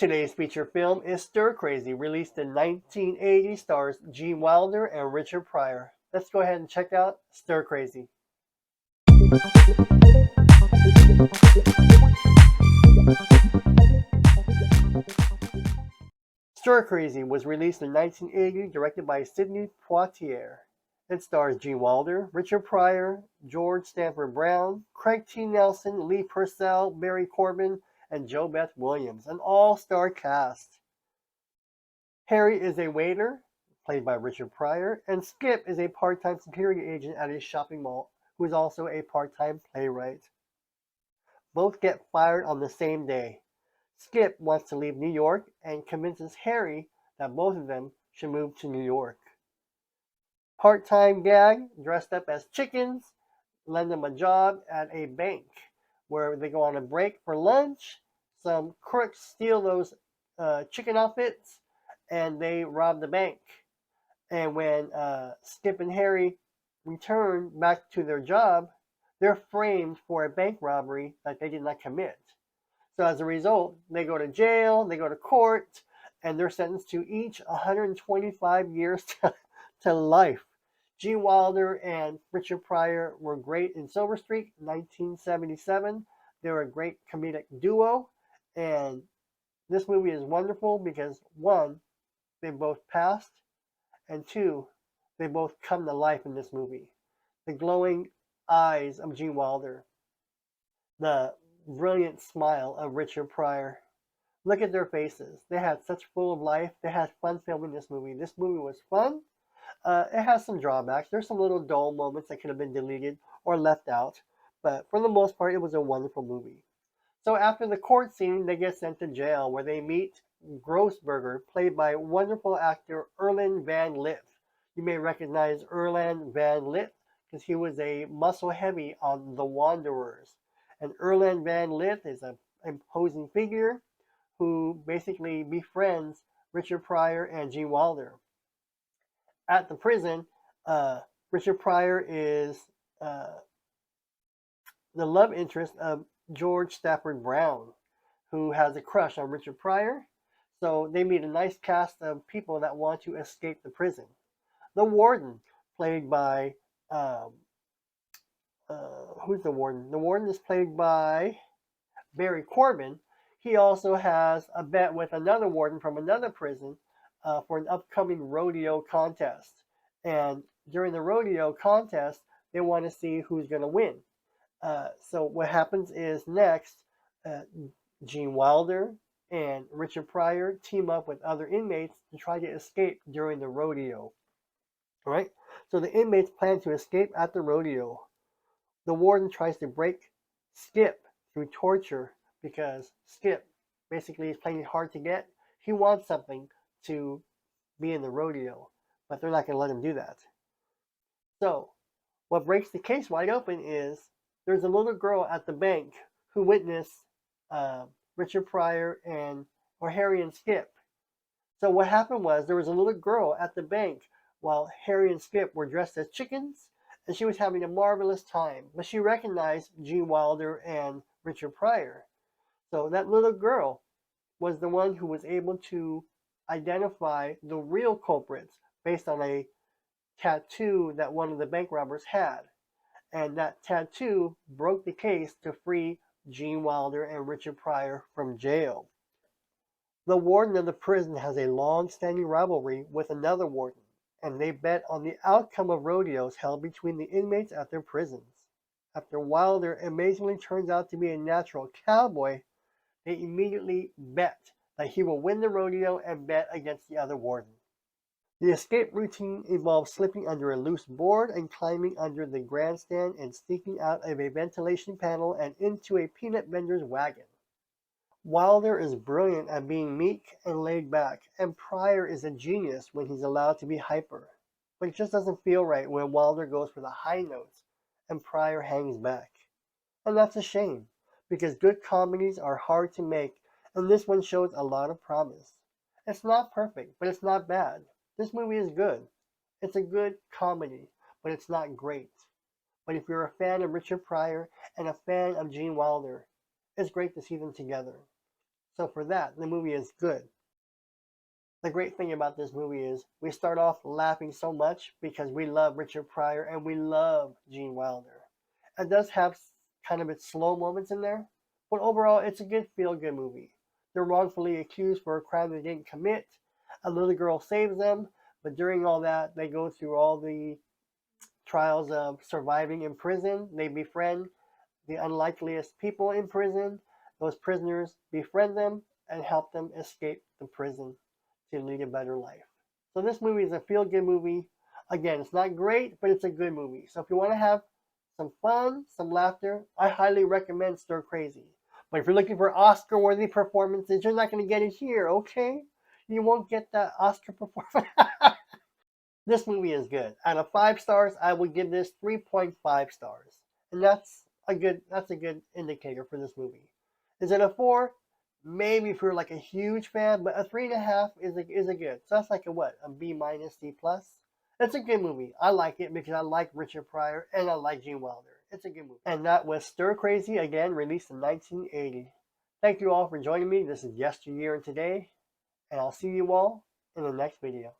Today's feature film is Stir Crazy, released in 1980, stars Gene Wilder and Richard Pryor. Let's go ahead and check out Stir Crazy. Stir Crazy was released in 1980, directed by Sidney Poitier. It stars Gene Wilder, Richard Pryor, George Stanford Brown, Craig T. Nelson, Lee Purcell, Barry Corbin, and Jo Beth Williams, an all-star cast. Harry is a waiter, played by Richard Pryor, and Skip is a part-time security agent at a shopping mall, who is also a part-time playwright. Both get fired on the same day. Skip wants to leave New York and convinces Harry that both of them should move to New York. Part-time gag, dressed up as chickens, lend them a job at a bank where they go on a break for lunch. Some crooks steal those chicken outfits and they rob the bank. And when Skip and Harry return back to their job, they're framed for a bank robbery that they did not commit. So as a result, they go to jail, they go to court, and they're sentenced to each 125 years to life. Gene Wilder and Richard Pryor were great in Silver Streak, 1977. They were a great comedic duo, and this movie is wonderful because, one, they both passed, and two, they both come to life in this movie. The glowing eyes of Gene Wilder, the brilliant smile of Richard Pryor. Look at their faces. They had such full of life. They had fun filming this movie. This movie was fun. It has some drawbacks. There's some little dull moments that could have been deleted or left out. But for the most part, it was a wonderful movie. So after the court scene, they get sent to jail where they meet Grossberger, played by wonderful actor Erland Van Lith. You may recognize Erland Van Lith because he was a muscle heavy on The Wanderers. And Erland Van Lith is an imposing figure who basically befriends Richard Pryor and Gene Wilder. At the prison, Richard Pryor is the love interest of George Stafford Brown, who has a crush on Richard Pryor. So they meet a nice cast of people that want to escape the prison. The warden, played by who's the warden? The warden is played by Barry Corbin. He also has a bet with another warden from another prison for an upcoming rodeo contest. And during the rodeo contest, they want to see who's going to win. So what happens is next, Gene Wilder and Richard Pryor team up with other inmates to try to escape during the rodeo. All right? So the inmates plan to escape at the rodeo. The warden tries to break Skip through torture because Skip basically is playing hard to get. He wants something to be in the rodeo, but they're not going to let him do that. So what breaks the case wide open is there's a little girl at the bank who witnessed Richard Pryor or Harry and Skip. So what happened was there was a little girl at the bank while Harry and Skip were dressed as chickens, and she was having a marvelous time. But she recognized Gene Wilder and Richard Pryor. So that little girl was the one who was able to identify the real culprits based on a tattoo that one of the bank robbers had. And that tattoo broke the case to free Gene Wilder and Richard Pryor from jail. The warden of the prison has a long-standing rivalry with another warden, and they bet on the outcome of rodeos held between the inmates at their prisons. After Wilder amazingly turns out to be a natural cowboy, they immediately bet that he will win the rodeo and bet against the other warden. The escape routine involves slipping under a loose board and climbing under the grandstand and sneaking out of a ventilation panel and into a peanut vendor's wagon. Wilder is brilliant at being meek and laid back, and Pryor is a genius when he's allowed to be hyper. But it just doesn't feel right when Wilder goes for the high notes and Pryor hangs back. And that's a shame, because good comedies are hard to make, and this one shows a lot of promise. It's not perfect, but it's not bad. This movie is good. It's a good comedy, but it's not great. But if you're a fan of Richard Pryor and a fan of Gene Wilder, it's great to see them together. So for that, the movie is good. The great thing about this movie is we start off laughing so much because we love Richard Pryor and we love Gene Wilder. It does have kind of its slow moments in there, but overall it's a good feel-good movie. They're wrongfully accused for a crime they didn't commit. A little girl saves them, but during all that, they go through all the trials of surviving in prison. They befriend the unlikeliest people in prison. Those prisoners befriend them and help them escape the prison to lead a better life. So this movie is a feel-good movie. Again, it's not great, but it's a good movie. So if you want to have some fun, some laughter, I highly recommend Stir Crazy. But if you're looking for Oscar-worthy performances, you're not going to get it here, okay? You won't get that Oscar performance. This movie is good. Out of 5 stars, I would give this 3.5 stars. And that's a good indicator for this movie. Is it a 4? Maybe if you're like a huge fan, but a 3.5 is a good. So that's like a what? A B minus, C plus? It's a good movie. I like it because I like Richard Pryor and I like Gene Wilder. It's a good movie. And that was Stir Crazy, again, released in 1980. Thank you all for joining me. This is Yesteryear and Today, and I'll see you all in the next video.